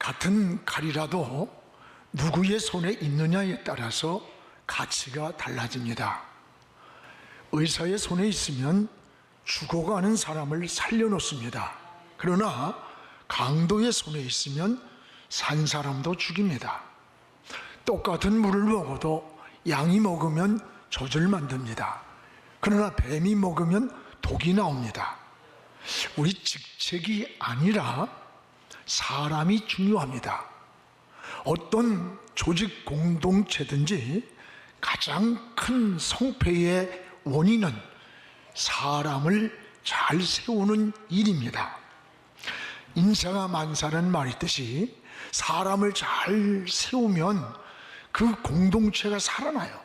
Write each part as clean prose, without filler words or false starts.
같은 칼이라도 누구의 손에 있느냐에 따라서 가치가 달라집니다. 의사의 손에 있으면 죽어가는 사람을 살려놓습니다. 그러나 강도의 손에 있으면 산 사람도 죽입니다. 똑같은 물을 먹어도 양이 먹으면 젖을 만듭니다. 그러나 뱀이 먹으면 독이 나옵니다. 우리 직책이 아니라 사람이 중요합니다. 어떤 조직 공동체든지 가장 큰 성패의 원인은 사람을 잘 세우는 일입니다. 인사가 만사라는 말이 있듯이 사람을 잘 세우면 그 공동체가 살아나요.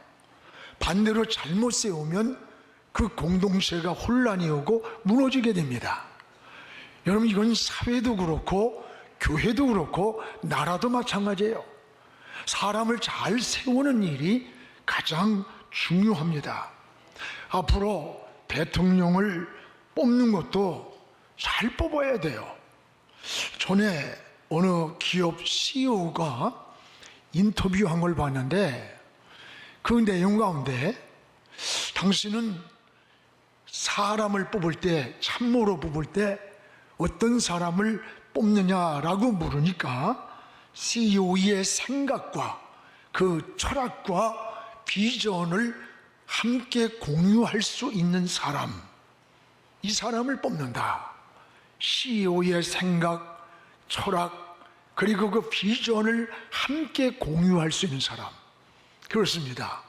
반대로 잘못 세우면 그 공동체가 혼란이 오고 무너지게 됩니다. 여러분, 이건 사회도 그렇고 교회도 그렇고 나라도 마찬가지예요. 사람을 잘 세우는 일이 가장 중요합니다. 앞으로 대통령을 뽑는 것도 잘 뽑아야 돼요. 전에 어느 기업 CEO가 인터뷰한 걸 봤는데 그 내용 가운데 당신은 사람을 뽑을 때, 참모로 뽑을 때 어떤 사람을 뽑느냐라고 물으니까 CEO의 생각과 그 철학과 비전을 함께 공유할 수 있는 사람, 이 사람을 뽑는다. CEO의 생각, 철학, 그리고 그 비전을 함께 공유할 수 있는 사람. 그렇습니다.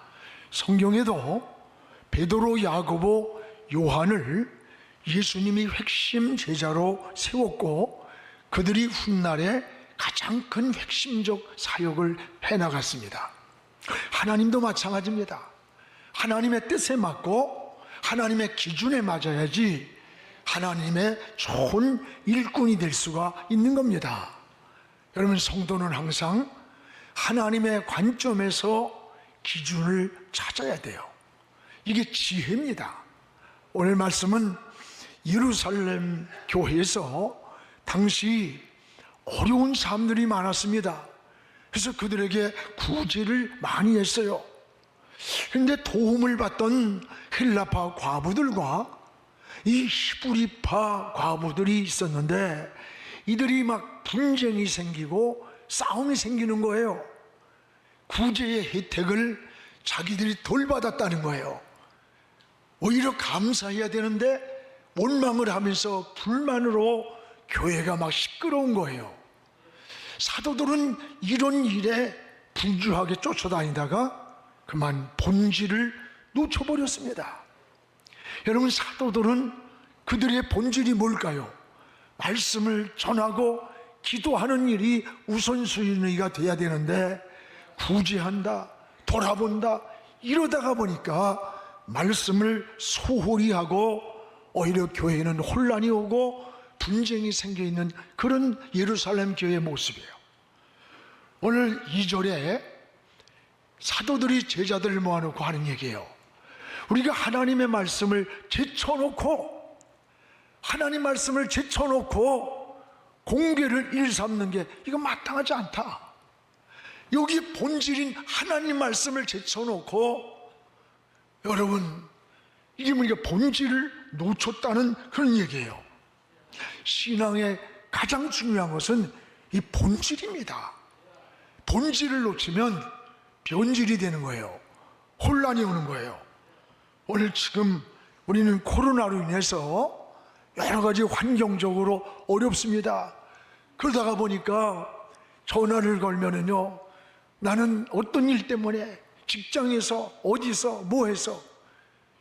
성경에도 베드로, 야고보, 요한을 예수님이 핵심 제자로 세웠고 그들이 훗날에 가장 큰 핵심적 사역을 해나갔습니다. 하나님도 마찬가지입니다. 하나님의 뜻에 맞고 하나님의 기준에 맞아야지 하나님의 좋은 일꾼이 될 수가 있는 겁니다. 여러분, 성도는 항상 하나님의 관점에서 기준을 찾아야 돼요. 이게 지혜입니다. 오늘 말씀은 예루살렘 교회에서 당시 어려운 사람들이 많았습니다. 그래서 그들에게 구제를 많이 했어요. 그런데 도움을 받던 헬라파 과부들과 이 히브리파 과부들이 있었는데 이들이 막 분쟁이 생기고 싸움이 생기는 거예요. 구제의 혜택을 자기들이 덜 받았다는 거예요. 오히려 감사해야 되는데 원망을 하면서 불만으로 교회가 막 시끄러운 거예요. 사도들은 이런 일에 분주하게 쫓아다니다가 그만 본질을 놓쳐버렸습니다. 여러분, 사도들은 그들의 본질이 뭘까요? 말씀을 전하고 기도하는 일이 우선순위가 돼야 되는데 구제한다, 돌아본다, 이러다가 보니까 말씀을 소홀히 하고 오히려 교회에는 혼란이 오고 분쟁이 생겨있는 그런 예루살렘 교회의 모습이에요. 오늘 2절에 사도들이 제자들을 모아놓고 하는 얘기예요. 우리가 하나님의 말씀을 제쳐놓고 하나님 말씀을 제쳐놓고 공개를 일삼는 게 이건 마땅하지 않다. 여기 본질인 하나님 말씀을 제쳐놓고 여러분, 이게 우리가 본질을 놓쳤다는 그런 얘기예요. 신앙의 가장 중요한 것은 이 본질입니다. 본질을 놓치면 변질이 되는 거예요. 혼란이 오는 거예요. 오늘 지금 우리는 코로나로 인해서 여러 가지 환경적으로 어렵습니다. 그러다가 보니까 전화를 걸면은요, 나는 어떤 일 때문에 직장에서 어디서 뭐 해서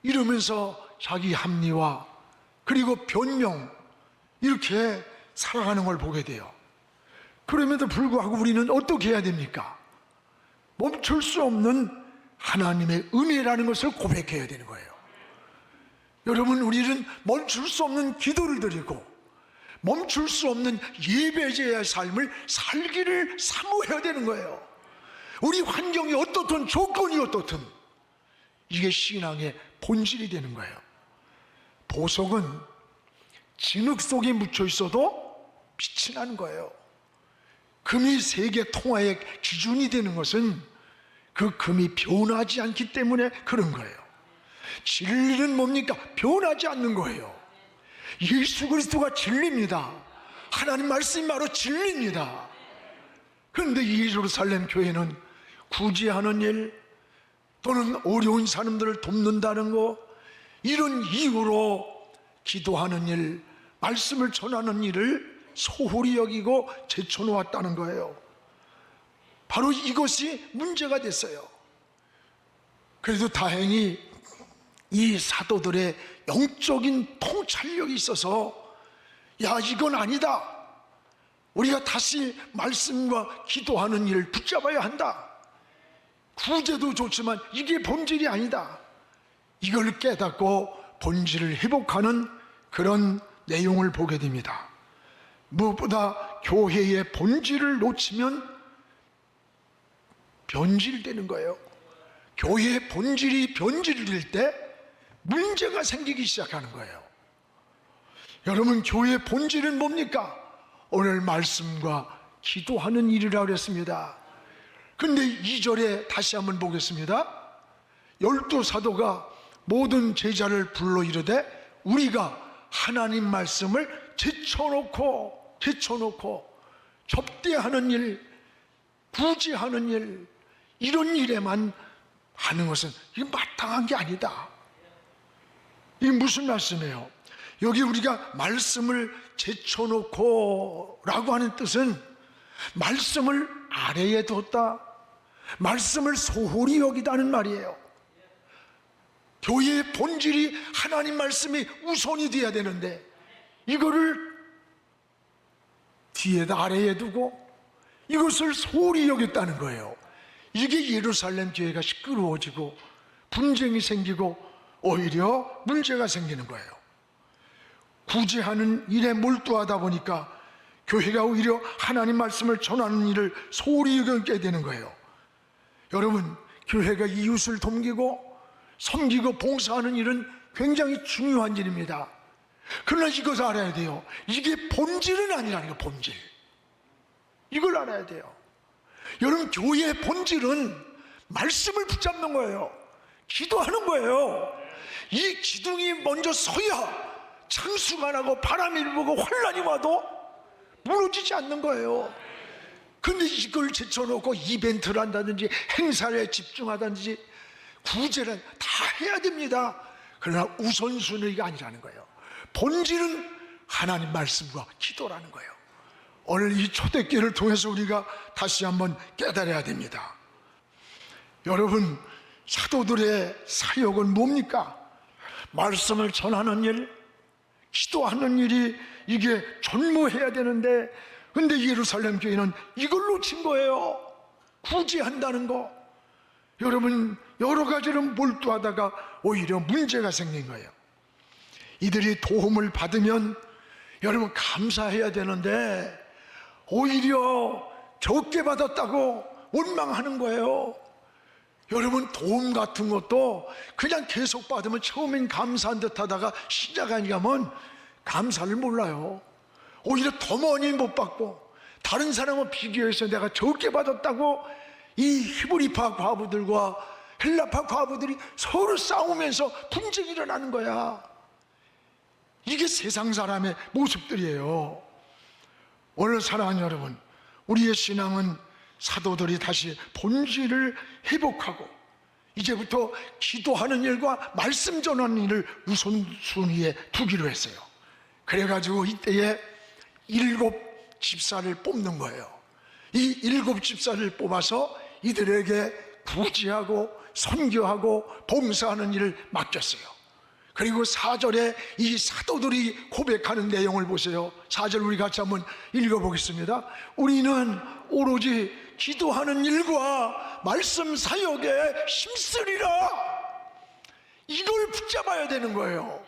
이러면서 자기 합리화 그리고 변명 이렇게 살아가는 걸 보게 돼요. 그럼에도 불구하고 우리는 어떻게 해야 됩니까? 멈출 수 없는 하나님의 은혜라는 것을 고백해야 되는 거예요. 여러분, 우리는 멈출 수 없는 기도를 드리고 멈출 수 없는 예배자의 삶을 살기를 사모해야 되는 거예요. 우리 환경이 어떻든 조건이 어떻든 이게 신앙의 본질이 되는 거예요. 보석은 진흙 속에 묻혀 있어도 빛이 나는 거예요. 금이 세계 통화의 기준이 되는 것은 그 금이 변하지 않기 때문에 그런 거예요. 진리는 뭡니까? 변하지 않는 거예요. 예수 그리스도가 진리입니다. 하나님 말씀이 바로 진리입니다. 그런데 이 예루살렘 교회는 구제하는 일 또는 어려운 사람들을 돕는다는 거, 이런 이유로 기도하는 일, 말씀을 전하는 일을 소홀히 여기고 제쳐놓았다는 거예요. 바로 이것이 문제가 됐어요. 그래도 다행히 이 사도들의 영적인 통찰력이 있어서, 야, 이건 아니다, 우리가 다시 말씀과 기도하는 일을 붙잡아야 한다, 구제도 좋지만 이게 본질이 아니다, 이걸 깨닫고 본질을 회복하는 그런 내용을 보게 됩니다. 무엇보다 교회의 본질을 놓치면 변질되는 거예요. 교회의 본질이 변질될 때 문제가 생기기 시작하는 거예요. 여러분, 교회의 본질은 뭡니까? 오늘 말씀과 기도하는 일이라고 그랬습니다. 그런데 2절에 다시 한번 보겠습니다. 12 사도가 모든 제자를 불러 이르되 우리가 하나님 말씀을 제쳐놓고 접대하는 일, 구제하는 일, 이런 일에만 하는 것은 이게 마땅한 게 아니다. 이게 무슨 말씀이에요? 여기 우리가 말씀을 제쳐놓고 라고 하는 뜻은 말씀을 아래에 뒀다, 말씀을 소홀히 여기다는 말이에요. 교회의 본질이 하나님 말씀이 우선이 돼야 되는데 이거를 뒤에다 아래에 두고 이것을 소홀히 여겼다는 거예요. 이게 예루살렘 교회가 시끄러워지고 분쟁이 생기고 오히려 문제가 생기는 거예요. 구제하는 일에 몰두하다 보니까 교회가 오히려 하나님 말씀을 전하는 일을 소홀히 여기게 되는 거예요. 여러분, 교회가 이웃을 돕기고 섬기고 봉사하는 일은 굉장히 중요한 일입니다. 그러나 이것을 알아야 돼요. 이게 본질은 아니라는 거예요. 본질, 이걸 알아야 돼요. 여러분, 교회의 본질은 말씀을 붙잡는 거예요. 기도하는 거예요. 이 기둥이 먼저 서야 창수가 나고 바람이 불고 환란이 와도 무너지지 않는 거예요. 근데 이걸 제쳐놓고 이벤트를 한다든지 행사에 집중하든지 구제를 다 해야 됩니다. 그러나 우선순위가 아니라는 거예요. 본질은 하나님 말씀과 기도라는 거예요. 오늘 이 초대교회를 통해서 우리가 다시 한번 깨달아야 됩니다. 여러분, 사도들의 사역은 뭡니까? 말씀을 전하는 일, 기도하는 일이 이게 전무해야 되는데, 근데 예루살렘 교회는 이걸 놓친 거예요. 구제한다는 거. 여러분, 여러 가지로 몰두하다가 오히려 문제가 생긴 거예요. 이들이 도움을 받으면 여러분 감사해야 되는데 오히려 적게 받았다고 원망하는 거예요. 여러분, 도움 같은 것도 그냥 계속 받으면 처음엔 감사한 듯 하다가 시작하니까 하면 감사를 몰라요. 오히려 더 많이 못 받고 다른 사람과 비교해서 내가 적게 받았다고 이 히브리파 과부들과 헬라파 과부들이 서로 싸우면서 분쟁이 일어나는 거야. 이게 세상 사람의 모습들이에요. 오늘 사랑하는 여러분, 우리의 신앙은 사도들이 다시 본질을 회복하고 이제부터 기도하는 일과 말씀 전하는 일을 우선순위에 두기로 했어요. 그래가지고 이때에 7 집사를 뽑는 거예요. 이 7 집사를 뽑아서 이들에게 구제하고 선교하고 봉사하는 일을 맡겼어요. 그리고 4절에 이 사도들이 고백하는 내용을 보세요. 4절 우리 같이 한번 읽어보겠습니다. 우리는 오로지 기도하는 일과 말씀 사역에 힘쓰리라. 이걸 붙잡아야 되는 거예요.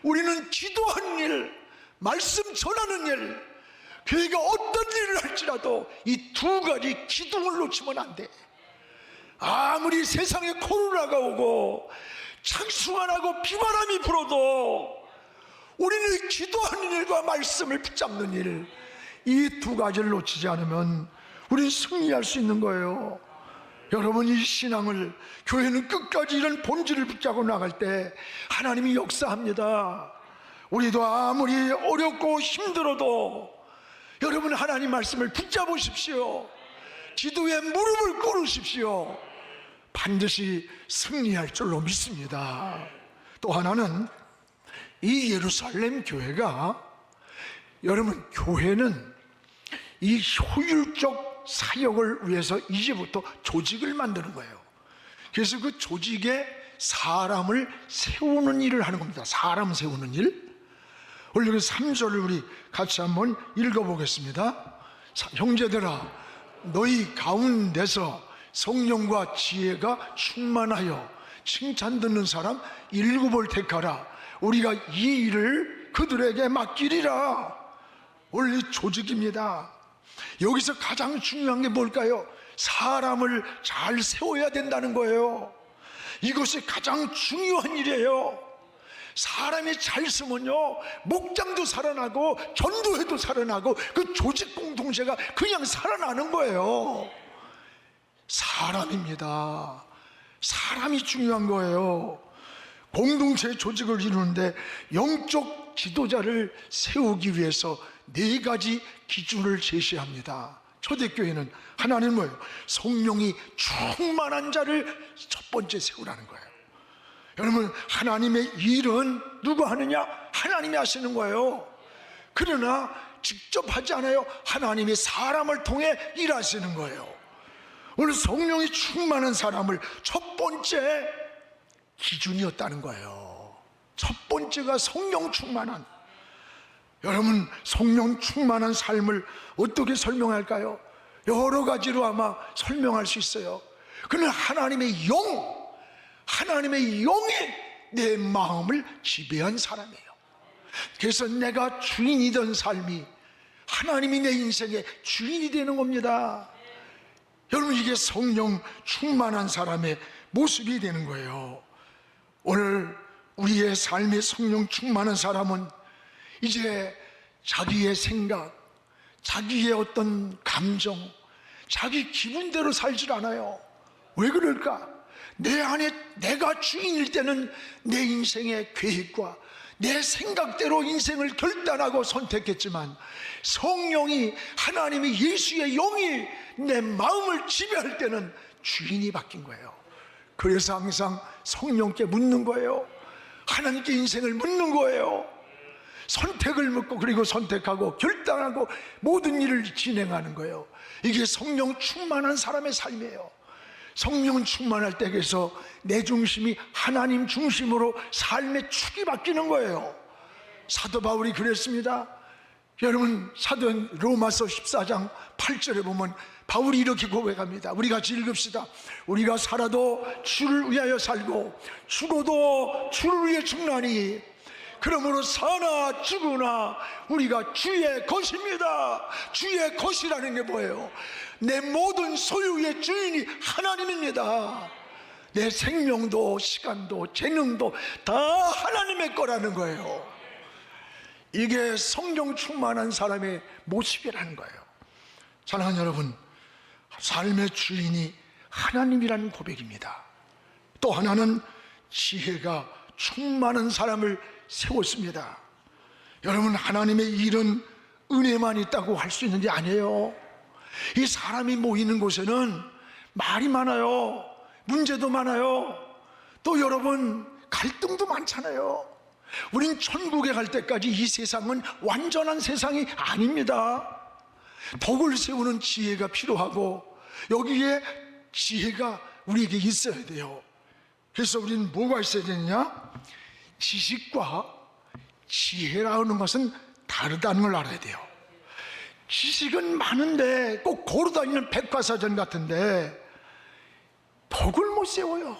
우리는 기도하는 일, 말씀 전하는 일, 교회가 어떤 일을 할지라도 이 2가지 기둥을 놓치면 안 돼. 아무리 세상에 코로나가 오고 창수가 나고 비바람이 불어도 우리는 기도하는 일과 말씀을 붙잡는 일, 이 2가지를 놓치지 않으면 우리는 승리할 수 있는 거예요. 여러분, 이 신앙을, 교회는 끝까지 이런 본질을 붙잡고 나갈 때 하나님이 역사합니다. 우리도 아무리 어렵고 힘들어도 여러분, 하나님 말씀을 붙잡으십시오. 기도에 무릎을 꿇으십시오. 반드시 승리할 줄로 믿습니다. 또 하나는 이 예루살렘 교회가, 여러분, 교회는 이 효율적 사역을 위해서 이제부터 조직을 만드는 거예요. 그래서 그 조직에 사람을 세우는 일을 하는 겁니다. 사람 세우는 일. 오늘 그 3절을 우리 같이 한번 읽어보겠습니다. 형제들아, 너희 가운데서 성령과 지혜가 충만하여 칭찬 듣는 사람 7을 택하라. 우리가 이 일을 그들에게 맡기리라. 원래 조직입니다. 여기서 가장 중요한 게 뭘까요? 사람을 잘 세워야 된다는 거예요. 이것이 가장 중요한 일이에요. 사람이 잘 쓰면요, 목장도 살아나고 전도회도 살아나고 그 조직 공동체가 그냥 살아나는 거예요. 사람입니다. 사람이 중요한 거예요. 공동체 조직을 이루는데 영적 지도자를 세우기 위해서 4가지 기준을 제시합니다. 초대교회는 하나는 뭐예요? 성령이 충만한 자를 첫 번째 세우라는 거예요. 여러분, 하나님의 일은 누가 하느냐? 하나님이 하시는 거예요. 그러나 직접 하지 않아요. 하나님이 사람을 통해 일하시는 거예요. 오늘 성령이 충만한 사람을 첫 번째 기준이었다는 거예요. 첫 번째가 성령 충만한. 여러분, 성령 충만한 삶을 어떻게 설명할까요? 여러 가지로 아마 설명할 수 있어요. 그는 하나님의 영, 하나님의 영이 내 마음을 지배한 사람이에요. 그래서 내가 주인이던 삶이 하나님이 내 인생의 주인이 되는 겁니다. 여러분, 이게 성령 충만한 사람의 모습이 되는 거예요. 오늘 우리의 삶의 성령 충만한 사람은 이제 자기의 생각, 자기의 어떤 감정, 자기 기분대로 살질 않아요. 왜 그럴까? 내 안에 내가 주인일 때는 내 인생의 계획과 내 생각대로 인생을 결단하고 선택했지만, 성령이, 하나님의 예수의 영이 내 마음을 지배할 때는 주인이 바뀐 거예요. 그래서 항상 성령께 묻는 거예요. 하나님께 인생을 묻는 거예요. 선택을 묻고, 그리고 선택하고 결단하고 모든 일을 진행하는 거예요. 이게 성령 충만한 사람의 삶이에요. 성령 충만할 때, 그래서 내 중심이 하나님 중심으로 삶의 축이 바뀌는 거예요. 사도 바울이 그랬습니다. 여러분, 사도 로마서 14장 8절에 보면 바울이 이렇게 고백합니다. 우리 같이 읽읍시다. 우리가 살아도 주를 위하여 살고 죽어도 주를 위해 죽나니, 그러므로 사나 죽으나 우리가 주의 것입니다. 주의 것이라는 게 뭐예요? 내 모든 소유의 주인이 하나님입니다. 내 생명도 시간도 재능도 다 하나님의 거라는 거예요. 이게 성령 충만한 사람의 모습이라는 거예요. 사랑하는 여러분, 삶의 주인이 하나님이라는 고백입니다. 또 하나는 지혜가 충만한 사람을 세웠습니다. 여러분, 하나님의 일은 은혜만 있다고 할 수 있는 게 아니에요. 이 사람이 모이는 곳에는 말이 많아요. 문제도 많아요. 또 여러분, 갈등도 많잖아요. 우린 천국에 갈 때까지 이 세상은 완전한 세상이 아닙니다. 덕을 세우는 지혜가 필요하고, 여기에 지혜가 우리에게 있어야 돼요. 그래서 우리는 뭐가 있어야 되느냐? 지식과 지혜라는 것은 다르다는 걸 알아야 돼요. 지식은 많은데 꼭 고르다니는 백과사전 같은데 덕을 못 세워요.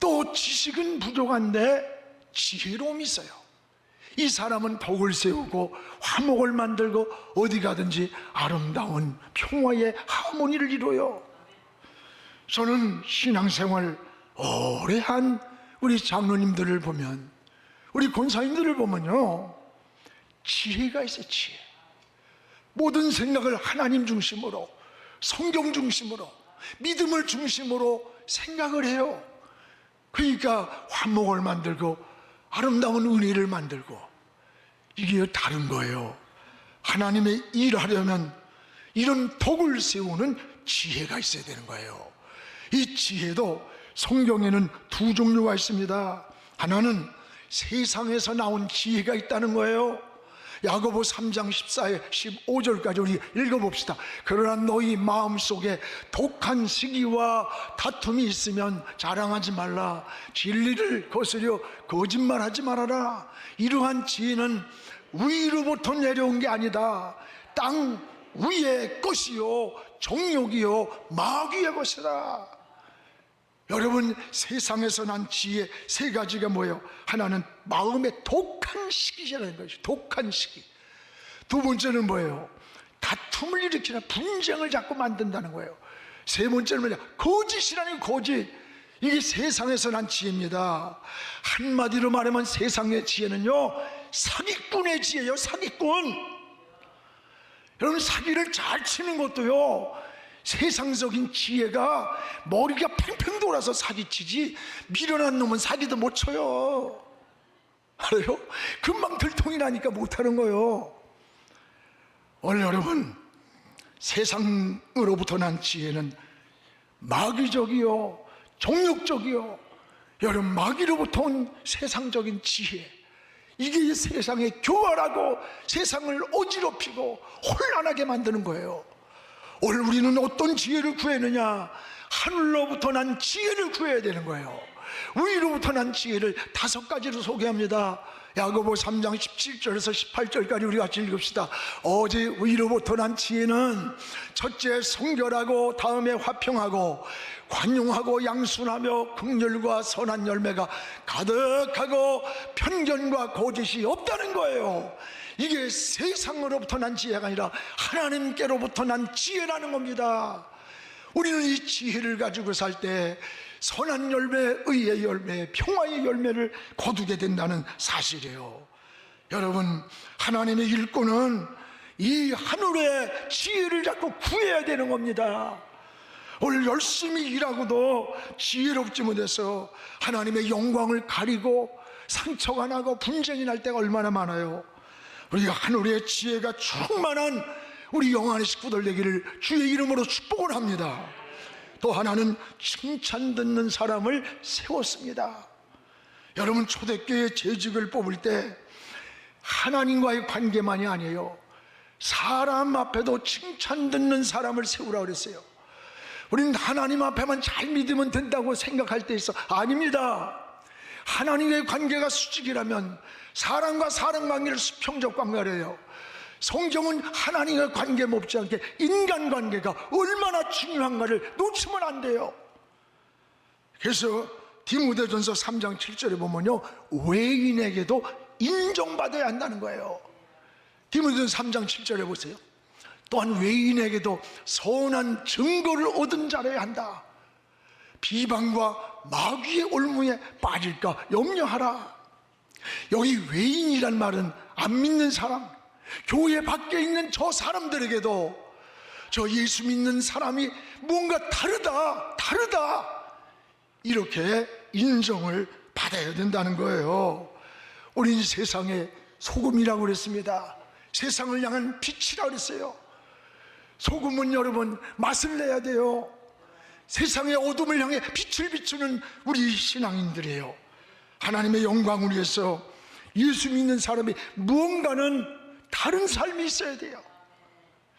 또 지식은 부족한데 지혜로움이 있어요. 이 사람은 덕을 세우고 화목을 만들고 어디 가든지 아름다운 평화의 하모니를 이루어요. 저는 신앙생활 오래 한 우리 장로님들을 보면, 우리 권사님들을 보면요, 지혜가 있어요. 지혜. 모든 생각을 하나님 중심으로, 성경 중심으로, 믿음을 중심으로 생각을 해요. 그러니까 화목을 만들고 아름다운 은혜를 만들고, 이게 다른 거예요. 하나님의 일하려면 이런 덕을 세우는 지혜가 있어야 되는 거예요. 이 지혜도 성경에는 두 종류가 있습니다. 하나는 세상에서 나온 지혜가 있다는 거예요. 야고보 3장 14에 15절까지 우리 읽어봅시다. 그러나 너희 마음속에 독한 시기와 다툼이 있으면 자랑하지 말라. 진리를 거스려 거짓말하지 말아라. 이러한 지혜는 위로부터 내려온 게 아니다. 땅 위의 것이요 정욕이요 마귀의 것이다. 여러분, 세상에서 난 지혜 세 가지가 뭐예요? 하나는 마음의 독한 시기라는 것이, 독한 시기. 두 번째는 뭐예요? 다툼을 일으키는, 분쟁을 자꾸 만든다는 거예요. 세 번째는 뭐냐? 거짓이라는 거짓. 이게 세상에서 난 지혜입니다. 한마디로 말하면 세상의 지혜는요, 사기꾼의 지혜예요. 사기꾼. 여러분, 사기를 잘 치는 것도요, 세상적인 지혜가 머리가 팽팽 돌아서 사기치지, 미련한 놈은 사기도 못 쳐요. 알아요? 금방 들통이 나니까 못하는 거예요. 오늘 여러분, 세상으로부터 난 지혜는 마귀적이요 정욕적이요, 여러분, 마귀로부터 온 세상적인 지혜, 이게 세상에 교활하고 세상을 어지럽히고 혼란하게 만드는 거예요. 오늘 우리는 어떤 지혜를 구했느냐? 하늘로부터 난 지혜를 구해야 되는 거예요. 위로부터 난 지혜를 5가지로 소개합니다. 야고보 3장 17절에서 18절까지 우리 같이 읽읍시다. 어제 위로부터 난 지혜는 첫째 성결하고, 다음에 화평하고, 관용하고, 양순하며, 긍휼과 선한 열매가 가득하고, 편견과 거짓이 없다는 거예요. 이게 세상으로부터 난 지혜가 아니라 하나님께로부터 난 지혜라는 겁니다. 우리는 이 지혜를 가지고 살 때 선한 열매, 의의 열매, 평화의 열매를 거두게 된다는 사실이에요. 여러분, 하나님의 일꾼은 이 하늘의 지혜를 자꾸 구해야 되는 겁니다. 오늘 열심히 일하고도 지혜롭지 못해서 하나님의 영광을 가리고 상처가 나고 분쟁이 날 때가 얼마나 많아요. 우리가 하늘의 지혜가 충만한 우리 영안의 식구들 되기를 주의 이름으로 축복을 합니다. 또 하나는 칭찬 듣는 사람을 세웠습니다. 여러분, 초대교회 재직을 뽑을 때 하나님과의 관계만이 아니에요. 사람 앞에도 칭찬 듣는 사람을 세우라고 그랬어요. 우리는 하나님 앞에만 잘 믿으면 된다고 생각할 때 있어. 아닙니다. 하나님의 관계가 수직이라면 사람과 사람 관계를 수평적 관계래요. 성경은 하나님의 관계 못지않게 인간관계가 얼마나 중요한가를 놓치면 안 돼요. 그래서 디모데전서 3장 7절에 보면요, 외인에게도 인정받아야 한다는 거예요. 디모데전서 3장 7절에 보세요. 또한 외인에게도 선한 증거를 얻은 자라야 한다. 비방과 마귀의 올무에 빠질까 염려하라. 여기 외인이란 말은 안 믿는 사람, 교회 밖에 있는 저 사람들에게도 저 예수 믿는 사람이 뭔가 다르다 이렇게 인정을 받아야 된다는 거예요. 우리는 세상의 소금이라고 그랬습니다. 세상을 향한 빛이라고 그랬어요. 소금은 여러분 맛을 내야 돼요. 세상의 어둠을 향해 빛을 비추는 우리 신앙인들이에요. 하나님의 영광을 위해서 예수 믿는 사람이 무언가는 다른 삶이 있어야 돼요.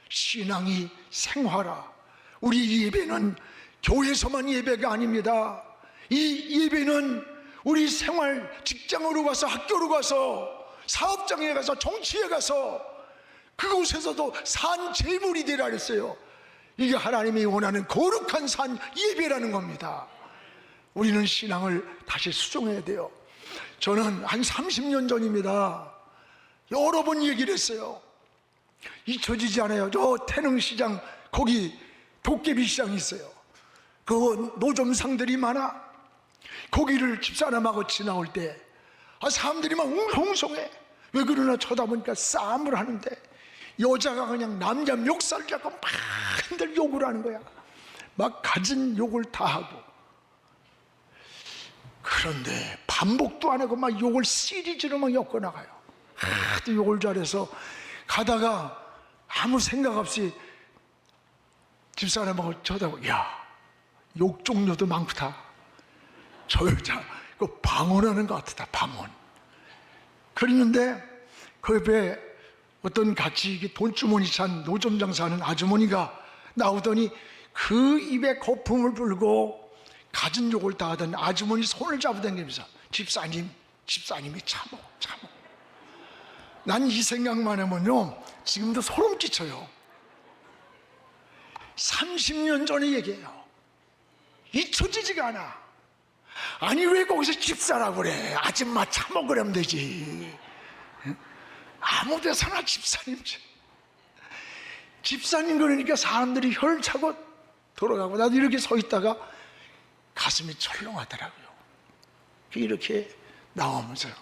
신앙이 생활화. 우리 예배는 교회에서만 예배가 아닙니다. 이 예배는 우리 생활, 직장으로 가서, 학교로 가서, 사업장에 가서, 정치에 가서, 그곳에서도 산 제물이 되라 그랬어요. 이게 하나님이 원하는 거룩한 산 예배라는 겁니다. 우리는 신앙을 다시 수정해야 돼요. 저는 한 30년 전입니다. 여러 번 얘기를 했어요. 잊혀지지 않아요. 저 태릉시장 거기 도깨비 시장이 있어요. 그 노점상들이 많아. 거기를 집사람하고 지나올 때 사람들이 막 웅성웅성해. 왜 그러나 쳐다보니까 싸움을 하는데 여자가 그냥 남자 멱살 잡고 막 흔들 욕을 하는 거야. 막 갖은 욕을 다 하고. 그런데 반복도 안 하고 막 욕을 시리즈로 막 엮어나가요. 하도 욕을 잘해서 가다가 아무 생각 없이 집사람하고 쳐다보고, 야, 욕 종류도 많다. 저 여자 그 방언하는 것 같다. 방언. 그랬는데 그 옆에 어떤 같이 돈주머니 찬 노점 장사하는 아주머니가 나오더니 그 입에 거품을 불고 갖은 욕을 다 하던 아주머니 손을 잡아당기면서, 집사님이 참어. 난 이 생각만 하면요 지금도 소름 끼쳐요. 30년 전의 얘기예요. 잊혀지지가 않아. 아니 왜 거기서 집사라고 그래? 아줌마 참어 그러면 되지. 아무 데서나 집사님 그러니까 사람들이 혈 차고 돌아가고, 나도 이렇게 서 있다가 가슴이 철렁하더라고요. 이렇게 나오면서요.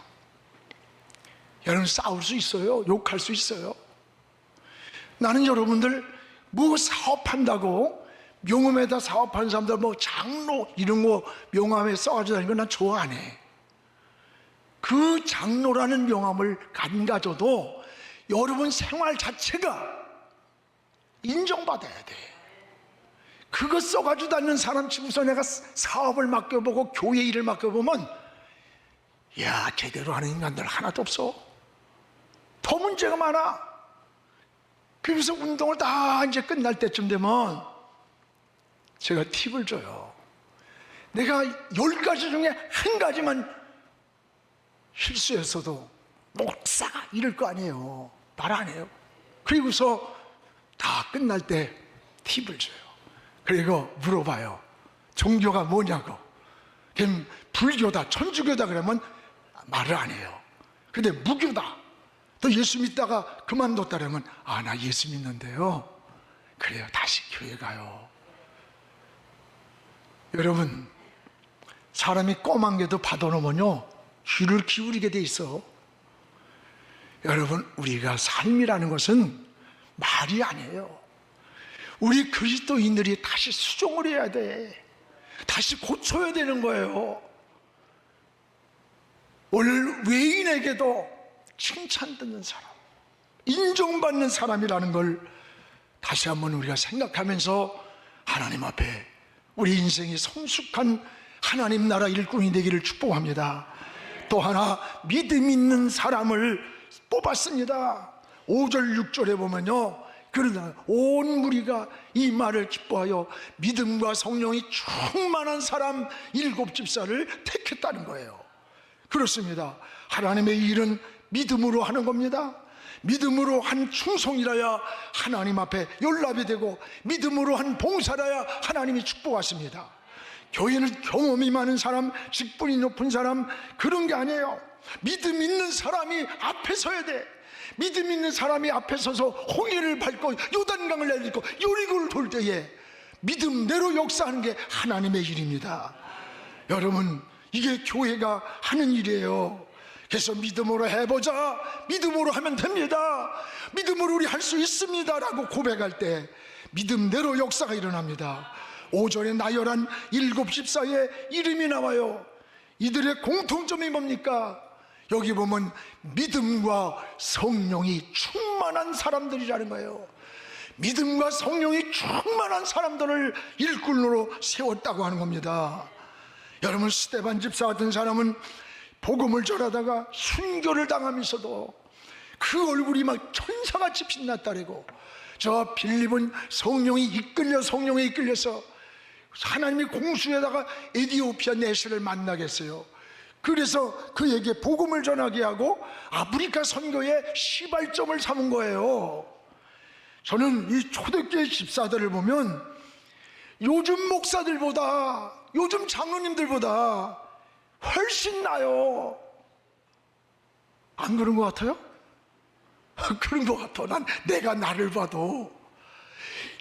여러분 싸울 수 있어요. 욕할 수 있어요. 나는 여러분들 뭐 사업한다고 명함에다 사업하는 사람들 뭐 장로 이런 거 명함에 써가지고 다니는 건 난 좋아 안 해. 그 장로라는 명함을 안 가져도 여러분 생활 자체가 인정받아야 돼. 그거 써가지고 다니는 사람 치고서 내가 사업을 맡겨보고 교회 일을 맡겨보면, 야, 제대로 하는 인간들 하나도 없어. 더 문제가 많아. 그래서 운동을 다 이제 끝날 때쯤 되면 제가 팁을 줘요. 내가 10가지 중에 한 가지만 실수했어도 목사가 이럴 거 아니에요. 말 안 해요. 그리고서 다 끝날 때 팁을 줘요. 그리고 물어봐요. 종교가 뭐냐고. 그럼 불교다, 천주교다 그러면 말을 안 해요. 근데 무교다, 또 예수 믿다가 그만뒀다 그러면, 아, 나 예수 믿는데요. 그래요. 다시 교회 가요. 여러분, 사람이 껌한 개도 받아놓으면요 귀를 기울이게 돼 있어. 여러분, 우리가 삶이라는 것은 말이 아니에요. 우리 그리스도인들이 다시 수정을 해야 돼. 다시 고쳐야 되는 거예요. 오늘 외인에게도 칭찬 듣는 사람, 인정받는 사람이라는 걸 다시 한번 우리가 생각하면서 하나님 앞에 우리 인생이 성숙한 하나님 나라 일꾼이 되기를 축복합니다. 또 하나, 믿음 있는 사람을 뽑았습니다. 5절 6절에 보면요, 그러나 온 무리가 이 말을 기뻐하여 믿음과 성령이 충만한 사람 7집사를 택했다는 거예요. 그렇습니다. 하나님의 일은 믿음으로 하는 겁니다. 믿음으로 한 충성이라야 하나님 앞에 연락이 되고, 믿음으로 한 봉사라야 하나님이 축복하십니다. 교회는 경험이 많은 사람, 직분이 높은 사람, 그런 게 아니에요. 믿음 있는 사람이 앞에 서야 돼. 믿음 있는 사람이 앞에 서서 홍해를 밟고 요단강을 내딛고 여리고를 돌 때에 믿음대로 역사하는 게 하나님의 일입니다. 여러분, 이게 교회가 하는 일이에요. 그래서 믿음으로 해보자, 믿음으로 하면 됩니다, 믿음으로 우리 할 수 있습니다 라고 고백할 때 믿음대로 역사가 일어납니다. 5절에 나열한 7집사의 이름이 나와요. 이들의 공통점이 뭡니까? 여기 보면 믿음과 성령이 충만한 사람들이라는 거예요. 믿음과 성령이 충만한 사람들을 일꾼으로 세웠다고 하는 겁니다. 여러분, 스데반 집사 같은 사람은 복음을 전하다가 순교를 당하면서도 그 얼굴이 막 천사같이 빛났다래고, 저 빌립은 성령에 이끌려서 하나님이 공수에다가 에디오피아 내시를 만나겠어요. 그래서 그에게 복음을 전하게 하고 아프리카 선교에 시발점을 삼은 거예요. 저는 이 초대교회 집사들을 보면 요즘 목사들보다, 요즘 장로님들보다 훨씬 나요. 안 그런 것 같아요? 그런 것 같아. 내가 나를 봐도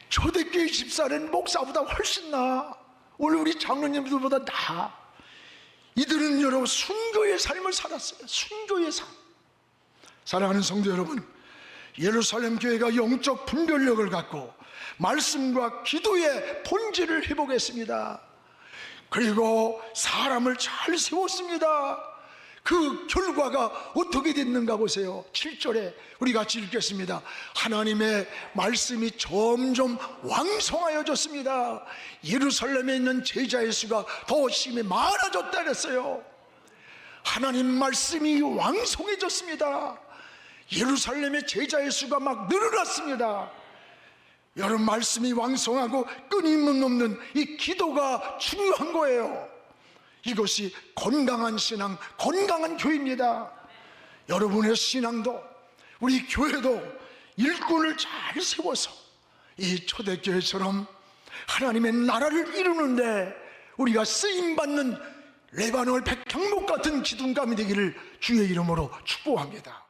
초대교회 집사는 목사보다 훨씬 나. 오늘 우리 장로님들보다 나. 이들은 여러분 순교의 삶을 살았어요. 순교의 삶. 사랑하는 성도 여러분, 예루살렘 교회가 영적 분별력을 갖고 말씀과 기도의 본질을 회복했습니다. 그리고 사람을 잘 세웠습니다. 그 결과가 어떻게 됐는가 보세요. 7절에 우리 같이 읽겠습니다. 하나님의 말씀이 점점 왕성하여졌습니다. 예루살렘에 있는 제자의 수가 더 심히 많아졌다 그랬어요. 하나님 말씀이 왕성해졌습니다. 예루살렘의 제자의 수가 막 늘어났습니다. 여러분, 말씀이 왕성하고 끊임없는 이 기도가 중요한 거예요. 이것이 건강한 신앙, 건강한 교회입니다. 여러분의 신앙도 우리 교회도 일꾼을 잘 세워서 이 초대교회처럼 하나님의 나라를 이루는데 우리가 쓰임받는 레바논 백향목 같은 기둥감이 되기를 주의 이름으로 축복합니다.